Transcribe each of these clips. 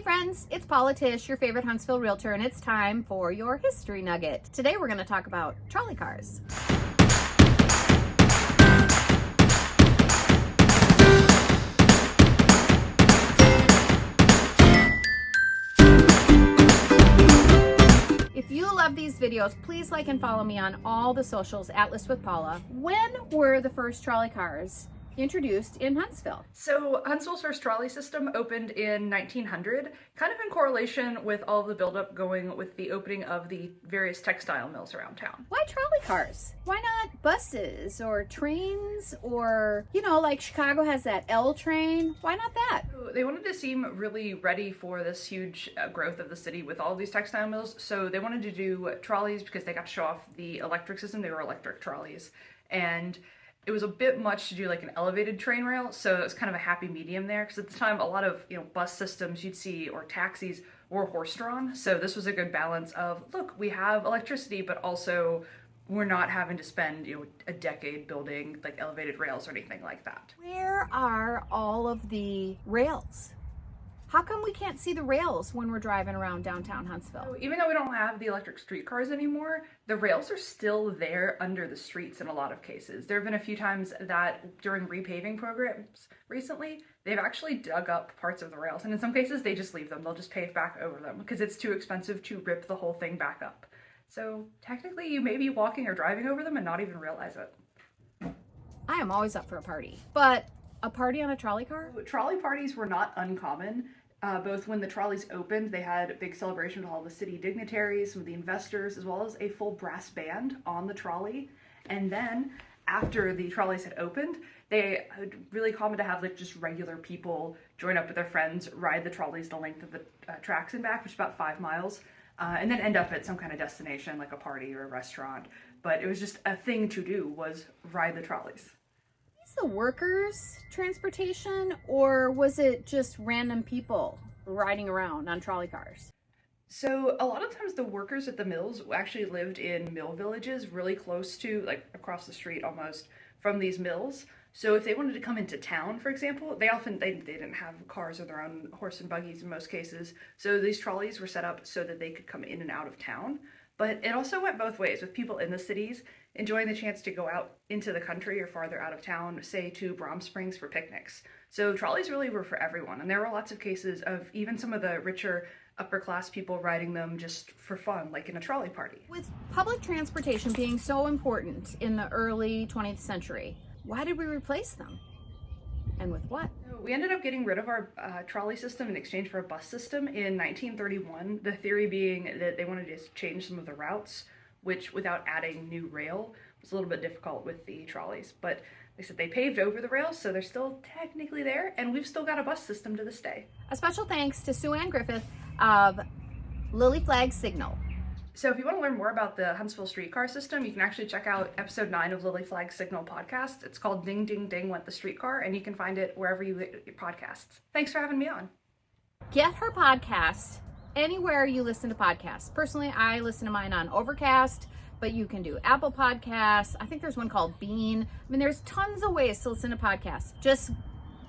friends, it's Paula Tisch, your favorite Huntsville realtor, and it's time for your History Nugget. Today we're going to talk about trolley cars. If you love these videos, please like and follow me on all the socials at List with Paula. When were the first trolley cars introduced in Huntsville? So Huntsville's first trolley system opened in 1900, kind of in correlation with all of the buildup going with the opening of the various textile mills around town. Why trolley cars? Why not buses or trains or, like Chicago has that L train? Why not that? They wanted to seem really ready for this huge growth of the city with all of these textile mills, so they wanted to do trolleys because they got to show off the electric system. They were electric trolleys, and it was a bit much to do like an elevated train rail, so it was kind of a happy medium there, because at the time a lot of bus systems you'd see or taxis were horse-drawn, so this was a good balance of, look, we have electricity, but also we're not having to spend a decade building like elevated rails or anything like that. Where are all of the rails? How come we can't see the rails when we're driving around downtown Huntsville? So even though we don't have the electric streetcars anymore, the rails are still there under the streets in a lot of cases. There have been a few times that during repaving programs recently, they've actually dug up parts of the rails, and in some cases they just leave them. They'll just pave back over them because it's too expensive to rip the whole thing back up. So technically you may be walking or driving over them and not even realize it. I am always up for a party, but a party on a trolley car? Trolley parties were not uncommon. Both when the trolleys opened, they had a big celebration with all the city dignitaries, some of the investors, as well as a full brass band on the trolley. And then after the trolleys had opened, they had really common to have like just regular people join up with their friends, ride the trolleys the length of the tracks and back, which is about 5 miles, and then end up at some kind of destination like a party or a restaurant. But it was just a thing to do, was ride the trolleys. The workers' transportation, or was it just random people riding around on trolley cars? So a lot of times the workers at the mills actually lived in mill villages really close to, like across the street almost from these mills. So if they wanted to come into town, for example, they didn't have cars or their own horse and buggies in most cases. So these trolleys were set up so that they could come in and out of town. But it also went both ways, with people in the cities enjoying the chance to go out into the country or farther out of town, say to Brom Springs for picnics. So trolleys really were for everyone, and there were lots of cases of even some of the richer upper class people riding them just for fun, like in a trolley party. With public transportation being so important in the early 20th century, why did we replace them? And with what? We ended up getting rid of our trolley system in exchange for a bus system in 1931. The theory being that they wanted to change some of the routes, which without adding new rail was a little bit difficult with the trolleys. But they said they paved over the rails, so they're still technically there, and we've still got a bus system to this day. A special thanks to SueAnne Griffith of Flagg Signal. So if you want to learn more about the Huntsville streetcar system, you can actually check out episode 9 of Flagg Signal podcast. It's called Ding Ding Ding Went the Streetcar, and you can find it wherever you get your podcasts. Thanks for having me on. Get her podcast anywhere you listen to podcasts. Personally, I listen to mine on Overcast, but you can do Apple Podcasts. I think there's one called Bean. I mean, there's tons of ways to listen to podcasts. Just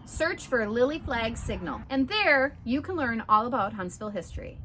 search for Flagg Signal, and there you can learn all about Huntsville history.